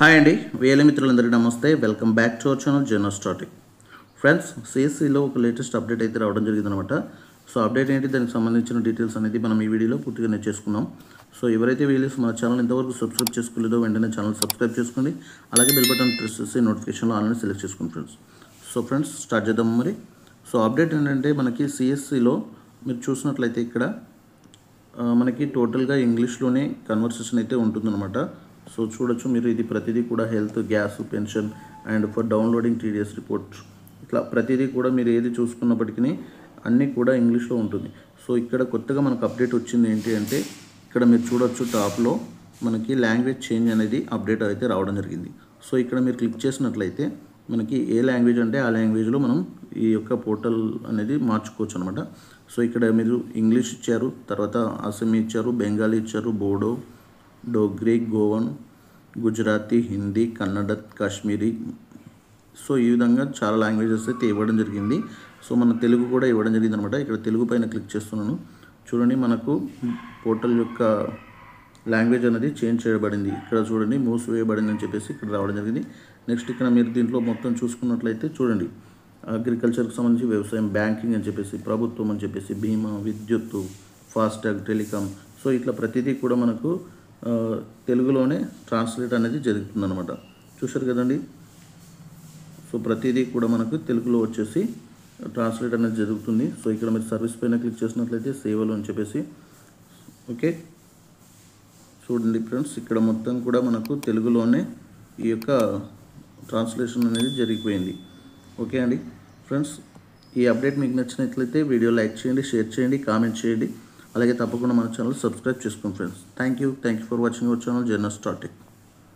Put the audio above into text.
Hi అండి, వేల మిత్రులందరికీ నమస్తే. Welcome back to our channel Journostatic. Friends, సిఎస్సిలో ఒక లేటెస్ట్ అప్డేట్ అయితే రావడం జరిగిందనమాట. సో అప్డేట్ ఏంటి, దానికి సంబంధించిన డీటెయిల్స్ అనేది మనం ఈ వీడియోలో పూర్తిగా నేర్చేసుకున్నాం. సో ఎవరైతే వీడియోస్ మన ఛానల్ ఇంతవరకు సబ్స్క్రైబ్ చేసుకోలేదో వెంటనే ఛానల్ సబ్స్క్రైబ్ చేసుకోండి. అలాగే బెల్ బటన్ ప్రెస్ చేసి నోటిఫికేషన్లో ఆన్లైన్ సెలెక్ట్ చేసుకోండి ఫ్రెండ్స్. సో ఫ్రెండ్స్, స్టార్ట్ చేద్దాం మరి. సో అప్డేట్ ఏంటంటే, మనకి సిఎస్సిలో మీరు చూసినట్లయితే ఇక్కడ మనకి టోటల్గా ఇంగ్లీష్లోనే కన్వర్సేషన్ అయితే ఉంటుందన్నమాట. సో చూడొచ్చు మీరు, ఇది ప్రతిదీ కూడా health, gas, pension and for downloading TDS report, ఇట్లా ప్రతిదీ కూడా మీరు ఏది చూసుకున్నప్పటికీ అన్నీ కూడా ఇంగ్లీష్లో ఉంటుంది. సో ఇక్కడ కొత్తగా మనకు అప్డేట్ వచ్చింది ఏంటి అంటే, ఇక్కడ మీరు చూడొచ్చు టాప్లో మనకి లాంగ్వేజ్ చేంజ్ అనేది అప్డేట్ అయితే రావడం జరిగింది. సో ఇక్కడ మీరు క్లిక్ చేసినట్లయితే మనకి ఏ లాంగ్వేజ్ అంటే ఆ లాంగ్వేజ్లో మనం ఈ యొక్క పోర్టల్ అనేది మార్చుకోవచ్చు అనమాట. సో ఇక్కడ మీరు ఇంగ్లీష్ ఇచ్చారు, తర్వాత అసమీ ఇచ్చారు, బెంగాలీ ఇచ్చారు, బోడో, డోగ్రీ, గోవన్, గుజరాతీ, హిందీ, కన్నడ, కాశ్మీరీ. సో ఈ విధంగా చాలా లాంగ్వేజెస్ అయితే ఇవ్వడం జరిగింది. సో మన తెలుగు కూడా ఇవ్వడం జరిగింది అనమాట. ఇక్కడ తెలుగు పైన క్లిక్ చేస్తున్నాను. చూడండి, మనకు పోర్టల్ యొక్క లాంగ్వేజ్ అనేది చేంజ్ చేయబడింది. ఇక్కడ చూడండి, మూసివేయబడింది అని చెప్పేసి ఇక్కడ రావడం జరిగింది. నెక్స్ట్ ఇక్కడ మీరు దీంట్లో మొత్తం చూసుకున్నట్లయితే చూడండి, అగ్రికల్చర్కి సంబంధించి వ్యవసాయం, బ్యాంకింగ్ అని చెప్పేసి, ప్రభుత్వం అని చెప్పేసి, బీమా, విద్యుత్తు, ఫాస్టాగ్, టెలికాం. సో ఇట్లా ప్రతిదీ కూడా మనకు తెలుగులోనే ట్రాన్స్లేట్ అనేది జరుగుతుందన్నమాట. చూశారు కదండి. సో ప్రతిదీ కూడా మనకు తెలుగులో వచ్చేసి ట్రాన్స్లేట్ అనేది జరుగుతుంది. సో ఇక్కడ మీరు సర్వీస్ పైన క్లిక్ చేసినట్లయితే సేవలు అని చెప్పేసి, ఓకే చూడండి ఫ్రెండ్స్, ఇక్కడ మొత్తం కూడా మనకు తెలుగులోనే ఈ యొక్క ట్రాన్స్లేషన్ అనేది జరిగిపోయింది. ఓకే అండి ఫ్రెండ్స్, ఈ అప్డేట్ మీకు నచ్చినట్లయితే వీడియో లైక్ చేయండి, షేర్ చేయండి, కామెంట్ చేయండి. అలాగే తప్పకుండా మన ఛానల్ సబ్స్క్రైబ్ చేసుకోండి friends. Thank you for watching our channel జర్నోస్టాటిక్.